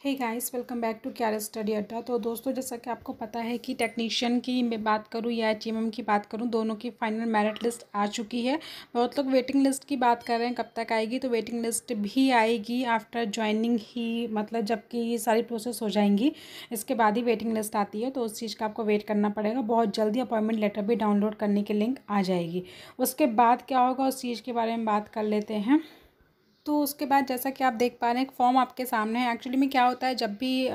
Hey guys, welcome back to क्यार study अड्डा। तो दोस्तों, जैसा कि आपको पता है कि टेक्नीशियन की मैं बात करूं या एचएमएम की बात करूं, दोनों की फाइनल मेरिट लिस्ट आ चुकी है। बहुत लोग वेटिंग लिस्ट की बात कर रहे हैं कब तक आएगी। तो वेटिंग लिस्ट भी आएगी आफ्टर ज्वाइनिंग ही, मतलब जबकि ये सारी प्रोसेस हो जाएंगी इसके बाद ही वेटिंग लिस्ट आती है। तो उस चीज़ का आपको वेट करना पड़ेगा। बहुत जल्दी अपॉइंटमेंट लेटर भी डाउनलोड करने की लिंक आ जाएगी। उसके बाद क्या होगा उस चीज़ के बारे में बात कर लेते हैं। तो उसके बाद जैसा कि आप देख पा रहे हैं, एक फॉर्म आपके सामने है। एक्चुअली में क्या होता है, जब भी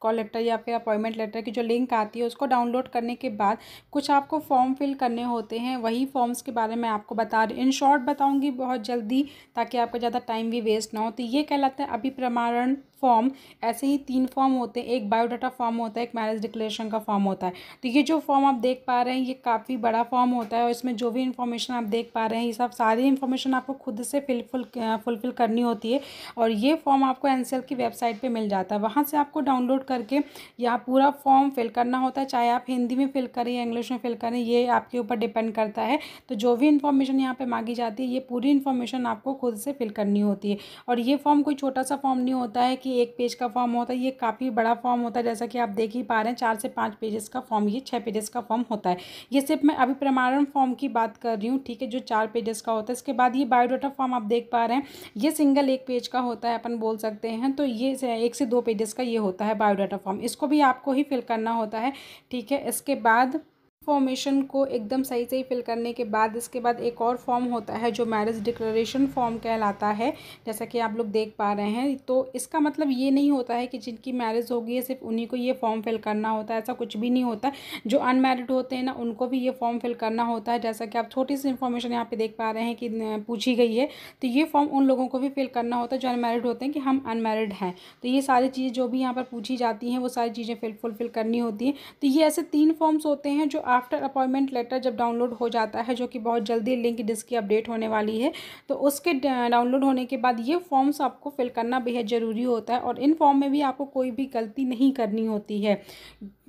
कॉल लेटर या फिर अपॉइंटमेंट लेटर की जो लिंक आती है उसको डाउनलोड करने के बाद कुछ आपको फॉर्म फिल करने होते हैं। वही फॉर्म्स के बारे में आपको बता रही, इन शॉर्ट बताऊंगी बहुत जल्दी, ताकि आपका ज़्यादा टाइम भी वेस्ट ना हो। तो ये कहलाता है अभिप्रमाणन फॉर्म। ऐसे ही 3 फॉर्म होते हैं, एक बायोडाटा फॉर्म होता है, एक मैरिज डिक्लेरेशन का फॉर्म होता है। तो ये जो फॉर्म आप देख पा रहे हैं ये काफ़ी बड़ा फॉर्म होता है और इसमें जो भी इन्फॉर्मेशन आप देख पा रहे हैं ये सब सारी इन्फॉर्मेशन आपको खुद से फुलफिल करनी होती है। और ये फॉर्म आपको एनसीएल की वेबसाइट पे मिल जाता है। वहाँ से आपको डाउनलोड करके यहाँ पूरा फॉर्म फिल करना होता है। चाहे आप हिंदी में फिल करें या इंग्लिश में फिल करें, ये आपके ऊपर डिपेंड करता है। तो जो भी इन्फॉर्मेशन यहाँ पे मांगी जाती है ये पूरी इन्फॉर्मेशन आपको खुद से फिल करनी होती है। और ये फॉर्म कोई छोटा सा फॉर्म नहीं होता है कि 1 पेज का फॉर्म होता है। ये काफ़ी बड़ा फॉर्म होता है, जैसा कि आप देख ही पा रहे हैं। 4 से 5 पेजेस का फॉर्म, ये 6 पेजेस का फॉर्म होता है। ये सिर्फ मैं अभी प्रमाणन फॉर्म की बात कर रही हूँ, ठीक है, जो 4 पेजेस का होता है। इसके बाद ये बायोडाटा फॉर्म आप देख पा रहे हैं, ये सिंगल 1 पेज का होता है, अपन बोल सकते हैं। तो ये 1 से 2 पेजेस का ये होता है बायोडाटा फॉर्म। इसको भी आपको ही फिल करना होता है, ठीक है। इसके बाद फॉर्मेशन को एकदम सही सही फिल करने के बाद इसके बाद एक और फॉर्म होता है जो मैरिज डिक्लेरेशन फॉर्म कहलाता है, जैसा कि आप लोग देख पा रहे हैं। तो इसका मतलब ये नहीं होता है कि जिनकी मैरिज होगी है सिर्फ उन्हीं को ये फॉर्म फिल करना होता है, ऐसा कुछ भी नहीं होता। जो अनमैरिड होते हैं ना, उनको भी ये फॉर्म फिल करना होता है। जैसा कि आप छोटी सी इन्फॉर्मेशन यहाँ पे देख पा रहे हैं कि पूछी गई है, तो ये फॉर्म उन लोगों को भी फिल करना होता है जो अनमैरिड होते हैं, कि हम अनमैरिड हैं। तो ये सारी चीज़ जो भी यहाँ पर पूछी जाती हैं वो सारी चीज़ें फुलफिल करनी होती हैं। तो ये ऐसे 3 फॉर्म्स होते हैं जो आफ्टर अपॉइंटमेंट लेटर जब डाउनलोड हो जाता है, जो कि बहुत जल्दी लिंक जिसकी अपडेट होने वाली है, तो उसके डाउनलोड होने के बाद ये फॉर्म्स आपको फिल करना बेहद ज़रूरी होता है। और इन फॉर्म में भी आपको कोई भी गलती नहीं करनी होती है।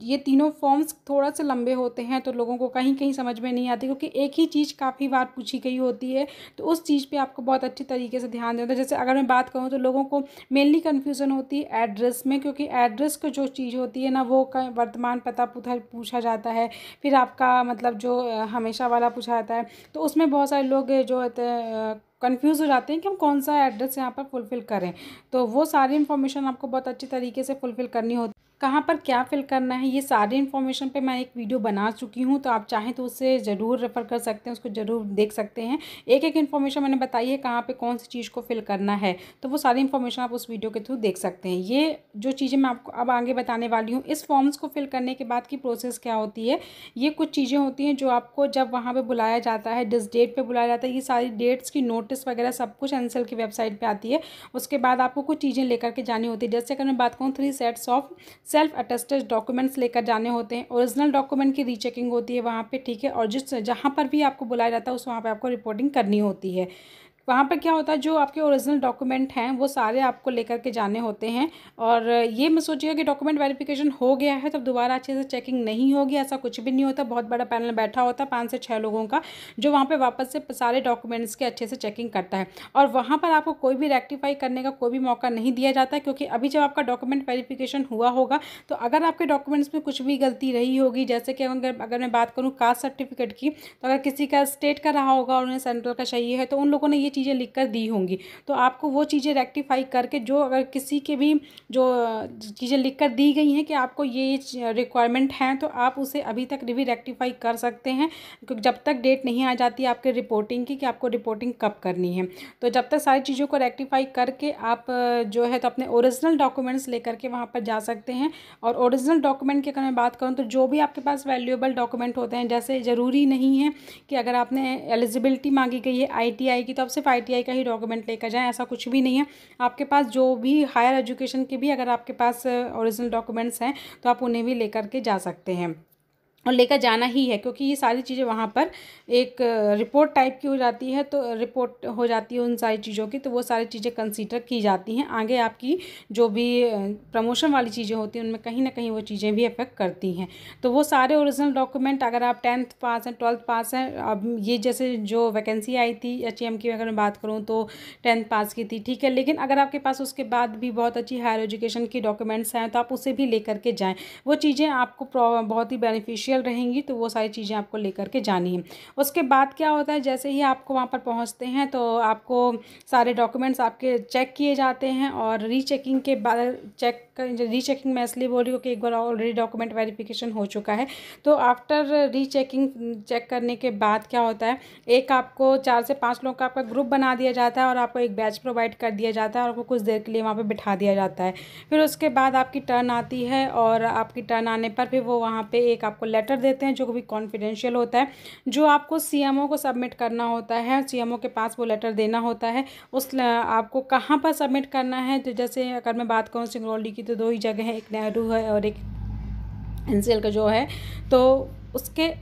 ये तीनों फॉर्म्स थोड़ा सा लंबे होते हैं तो लोगों को कहीं कहीं समझ में नहीं आती, क्योंकि एक ही चीज़ काफ़ी बार पूछी गई होती है। तो उस चीज़ पे आपको बहुत अच्छी तरीके से ध्यान देना होता है। जैसे अगर मैं बात करूँ तो लोगों को मेनली कन्फ्यूज़न होती है एड्रेस में, क्योंकि एड्रेस का जो चीज़ होती है ना, वो वर्तमान पता पूछा जाता है। फिर आपका मतलब जो हमेशा वाला पूछा जाता है। तो उसमें बहुत सारे लोग जो होते हैं कन्फ्यूज़ हो जाते हैं कि हम कौन सा एड्रेस यहाँ पर फुलफ़िल करें। तो वो सारी इन्फॉर्मेशन आपको बहुत अच्छी तरीके से फुलफ़िल करनी होती है। कहाँ पर क्या फिल करना है ये सारी इन्फॉर्मेशन पे मैं एक वीडियो बना चुकी हूँ, तो आप चाहें तो उससे ज़रूर रेफ़र कर सकते हैं, उसको ज़रूर देख सकते हैं। एक एक इन्फॉर्मेशन मैंने बताई है कहाँ पे कौन सी चीज़ को फिल करना है, तो वो सारी इन्फॉर्मेशन आप उस वीडियो के थ्रू देख सकते हैं। ये जो चीज़ें मैं आपको अब आगे बताने वाली हूँ, इस फॉर्म्स को फिल करने के बाद की प्रोसेस क्या होती है, ये कुछ चीज़ें होती हैं जो आपको जब वहाँ पर बुलाया जाता है, जिस डेट पर बुलाया जाता है, ये सारी डेट्स की नोटिस वगैरह सब कुछ एनसीएल की वेबसाइट पर आती है। उसके बाद आपको कुछ चीज़ें लेकर के जानी होती है। जैसे अगर मैं बात करूँ 3 sets of self attested documents लेकर जाने होते हैं। ओरिजिनल डॉक्यूमेंट की रीचेकिंग होती है वहाँ पे, ठीक है। और जिस जहाँ पर भी आपको बुलाया जाता है उस वहाँ पे आपको रिपोर्टिंग करनी होती है। वहाँ पर क्या होता है, जो आपके ओरिजिनल डॉक्यूमेंट हैं वो सारे आपको लेकर के जाने होते हैं। और ये मत सोचिएगा कि डॉक्यूमेंट वेरिफिकेशन हो गया है तब दोबारा अच्छे से चेकिंग नहीं होगी, ऐसा कुछ भी नहीं होता। बहुत बड़ा पैनल बैठा होता है 5 से 6 लोगों का, जो वहाँ पे वापस से सारे डॉक्यूमेंट्स के अच्छे से चेकिंग करता है। और वहाँ पर आपको कोई भी रेक्टिफाई करने का कोई भी मौका नहीं दिया जाता है, क्योंकि अभी जब आपका डॉक्यूमेंट वेरिफिकेशन हुआ होगा तो अगर आपके डॉक्यूमेंट्स में कुछ भी गलती रही होगी, जैसे कि अगर मैं बात करूँ कास्ट सर्टिफिकेट की, तो अगर किसी का स्टेट का रहा होगा और उन्हें सेंट्रल का चाहिए है, तो उन लोगों ने ये चीज़ें लिख कर दी होंगी। तो आपको वो चीज़ें रेक्टिफाई करके, जो अगर किसी के भी जो चीज़ें लिख कर दी गई हैं कि आपको ये रिक्वायरमेंट हैं, तो आप उसे अभी तक भी रेक्टिफाई कर सकते हैं, क्योंकि जब तक डेट नहीं आ जाती आपके रिपोर्टिंग की कि आपको रिपोर्टिंग कब करनी है। तो जब तक सारी चीज़ों को रेक्टिफाई करके आप जो है तो अपने ओरिजिनल डॉक्यूमेंट्स लेकर के वहाँ पर जा सकते हैं। और ओरिजिनल डॉक्यूमेंट की अगर मैं बात करूँ तो जो भी आपके पास वैल्यूएबल डॉक्यूमेंट होते हैं, जैसे ज़रूरी नहीं है कि अगर आपने एलिजिबिलिटी मांगी गई है आईटीआई की तो आप सिर्फ आईटीआई का ही डॉक्यूमेंट लेकर जाएं, ऐसा कुछ भी नहीं है। आपके पास जो भी हायर एजुकेशन के भी अगर आपके पास ओरिजिनल डॉक्यूमेंट्स हैं तो आप उन्हें भी लेकर के जा सकते हैं। और लेकर जाना ही है, क्योंकि ये सारी चीज़ें वहाँ पर एक रिपोर्ट टाइप की हो जाती है, तो रिपोर्ट हो जाती है उन सारी चीज़ों की, तो वो सारी चीज़ें कंसीडर की जाती हैं। आगे आपकी जो भी प्रमोशन वाली चीज़ें होती हैं उनमें कहीं ना कहीं वो चीज़ें भी अफेक्ट करती हैं। तो वो सारे ओरिजिनल डॉक्यूमेंट, अगर आप 10th पास हैं, 12th पास हैं, अब ये जैसे जो वैकेंसी आई थी HEM की अगर मैं बात करूँ तो 10th पास की थी, ठीक है। लेकिन अगर आपके पास उसके बाद भी बहुत अच्छी हायर एजुकेशन की डॉक्यूमेंट्स हैं तो आप उसे भी लेकर के जाएँ। वो चीज़ें आपको बहुत ही बेनिफिशियल रहेंगी, तो वो सारी चीज़ें आपको लेकर के जानी है। उसके बाद क्या होता है, जैसे ही आपको वहाँ पर पहुँचते हैं तो आपको सारे डॉक्यूमेंट्स आपके चेक किए जाते हैं, और रीचेकिंग के बाद रीचेकिंग मैं इसलिए बोल रही हूँ कि एक बार ऑलरेडी डॉक्यूमेंट वेरिफिकेशन हो चुका है, तो आफ्टर रीचेकिंग चेक करने के बाद क्या होता है, एक आपको 4 से 5 लोगों का आपका ग्रुप बना दिया जाता है और आपको एक बैच प्रोवाइड कर दिया जाता है और आपको कुछ देर के लिए वहाँ पर बिठा दिया जाता है। फिर उसके बाद आपकी टर्न आती है, और आपकी टर्न आने पर फिर वो वहाँ पे एक आपको लेटर देते हैं जो भी कॉन्फिडेंशियल होता है, जो आपको CMO को सबमिट करना होता है। CMO के पास वो लेटर देना होता है। आपको कहाँ पर सबमिट करना है, तो जैसे अगर मैं बात करूँ सिंगरौली की, तो 2 ही जगह हैं, एक नेहरू है और एक NCL का जो है, तो उसके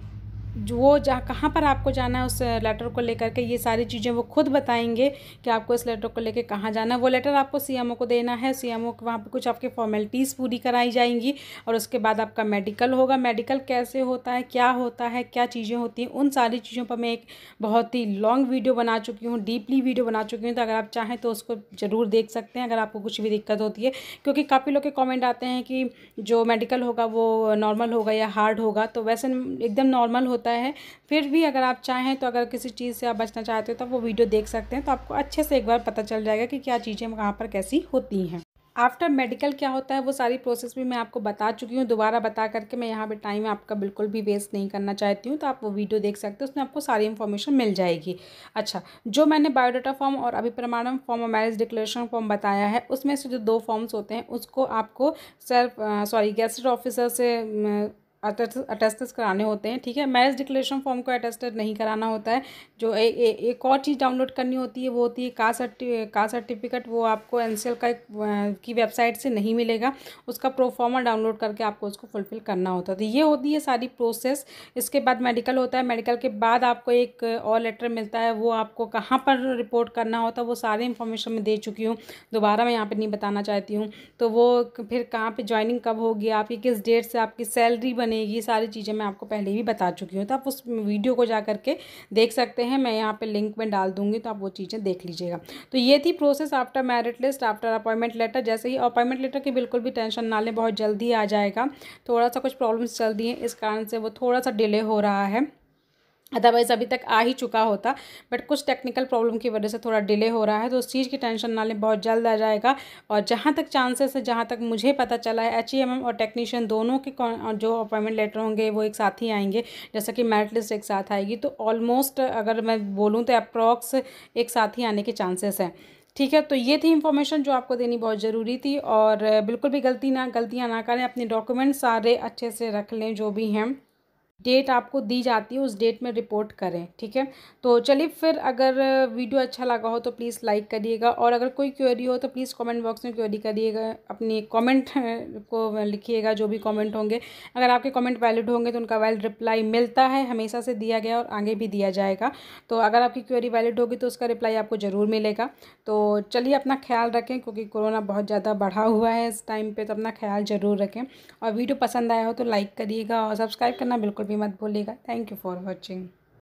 जो वो जहाँ कहाँ पर आपको जाना है उस लेटर को लेकर के, ये सारी चीज़ें वो खुद बताएंगे कि आपको इस लेटर को लेकर कहाँ जाना है। वो लेटर आपको CMO को देना है, CMO को वहाँ पर कुछ आपके फॉर्मेलिटीज़ पूरी कराई जाएंगी, और उसके बाद आपका मेडिकल होगा। मेडिकल कैसे होता है, क्या चीज़ें होती हैं, उन सारी चीज़ों पर मैं एक बहुत ही लॉन्ग वीडियो बना चुकी हूँ, डीपली वीडियो बना चुकी हूँ, तो अगर आप चाहें तो उसको ज़रूर देख सकते हैं अगर आपको कुछ भी दिक्कत होती है। क्योंकि काफ़ी लोग के कॉमेंट आते हैं कि जो मेडिकल होगा वो नॉर्मल होगा या हार्ड होगा, तो वैसे एकदम नॉर्मल होता है। फिर भी अगर आप चाहें तो अगर किसी चीज़ से आप बचना चाहते हो तो वो वीडियो देख सकते हैं, तो आपको अच्छे से एक बार पता चल जाएगा कि क्या चीज़ें कहाँ पर कैसी होती हैं। आफ्टर मेडिकल क्या होता है वो सारी प्रोसेस भी मैं आपको बता चुकी हूँ, दोबारा बता करके मैं यहाँ पे टाइम आपका बिल्कुल भी वेस्ट नहीं करना चाहती हूँ, तो आप वो वीडियो देख सकते हो, उसमें आपको सारी इन्फॉर्मेशन मिल जाएगी। अच्छा, जो मैंने बायोडाटा फॉर्म और अभिप्रमाणन फॉर्म और मैरिज डिक्लेरेशन फॉर्म बताया है, उसमें से जो 2 फॉर्म्स होते हैं उसको आपको गेजेटेड ऑफिसर से अटेस्टेड कराने होते हैं, ठीक है। मैरिज डिक्लेरेशन फॉर्म को अटेस्टेड नहीं कराना होता है। जो एक और चीज़ डाउनलोड करनी होती है वो होती है कास्ट सर्टिफिकेट, वो आपको NCL का की वेबसाइट से नहीं मिलेगा, उसका प्रोफॉर्मा डाउनलोड करके आपको उसको फुलफिल करना होता है। तो ये होती है सारी प्रोसेस। इसके बाद मेडिकल होता है, मेडिकल के बाद आपको एक और लेटर मिलता है, वो आपको कहाँ पर रिपोर्ट करना होता है वो सारी इन्फॉर्मेशन मैं दे चुकी हूँ, दोबारा मैं यहाँ पर नहीं बताना चाहती हूँ। तो वो फिर कहाँ पर ज्वाइनिंग कब होगी, आपकी किस डेट से आपकी सैलरी बनेगी, ये सारी चीज़ें मैं आपको पहले ही बता चुकी हूँ, तो आप उस वीडियो को जा करके देख सकते हैं। मैं यहाँ पे लिंक में डाल दूँगी, तो आप वो चीज़ें देख लीजिएगा। तो ये थी process after merit list, after appointment letter. जैसे ही अपॉइंटमेंट लेटर की बिल्कुल भी टेंशन ना लें, बहुत जल्दी आ जाएगा। थोड़ा सा कुछ प्रॉब्लम्स चल रही हैं, इस कारण से वो थोड़ा सा डिले हो रहा है, अदरवाइज़ अभी तक आ ही चुका होता, बट कुछ टेक्निकल प्रॉब्लम की वजह से थोड़ा डिले हो रहा है। तो उस चीज़ की टेंशन ना लें, बहुत जल्द आ जाएगा। और जहाँ तक चांसेस है, जहाँ तक मुझे पता चला है, HEMM और टेक्नीशियन दोनों के जो अपॉइंटमेंट लेटर होंगे वो एक साथ ही आएंगे, जैसा कि मेरिट लिस्ट एक साथ आएगी। तो ऑलमोस्ट अगर मैं बोलूँ तो अप्रॉक्स एक साथ ही आने के चांसेस हैं, ठीक है। तो ये थी इन्फॉर्मेशन जो आपको देनी बहुत ज़रूरी थी, और बिल्कुल भी गलतियाँ ना करें, अपने डॉक्यूमेंट सारे अच्छे से रख लें, जो भी हैं डेट आपको दी जाती है उस डेट में रिपोर्ट करें, ठीक है। तो चलिए फिर, अगर वीडियो अच्छा लगा हो तो प्लीज़ लाइक करिएगा, और अगर कोई क्वेरी हो तो प्लीज़ कमेंट बॉक्स में क्वेरी करिएगा, अपनी कमेंट को लिखिएगा, जो भी कमेंट होंगे। अगर आपके कमेंट वैलिड होंगे तो उनका वैलिड रिप्लाई मिलता है, हमेशा से दिया गया और आगे भी दिया जाएगा। तो अगर आपकी क्वेरी वैलिड होगी तो उसका रिप्लाई आपको ज़रूर मिलेगा। तो चलिए, अपना ख्याल रखें, क्योंकि कोरोना बहुत ज़्यादा बढ़ा हुआ है इस टाइम पर, तो अपना ख्याल ज़रूर रखें। और वीडियो पसंद आया हो तो लाइक करिएगा, और सब्सक्राइब करना बिल्कुल भी मत भूलिएगा। Thank you for watching.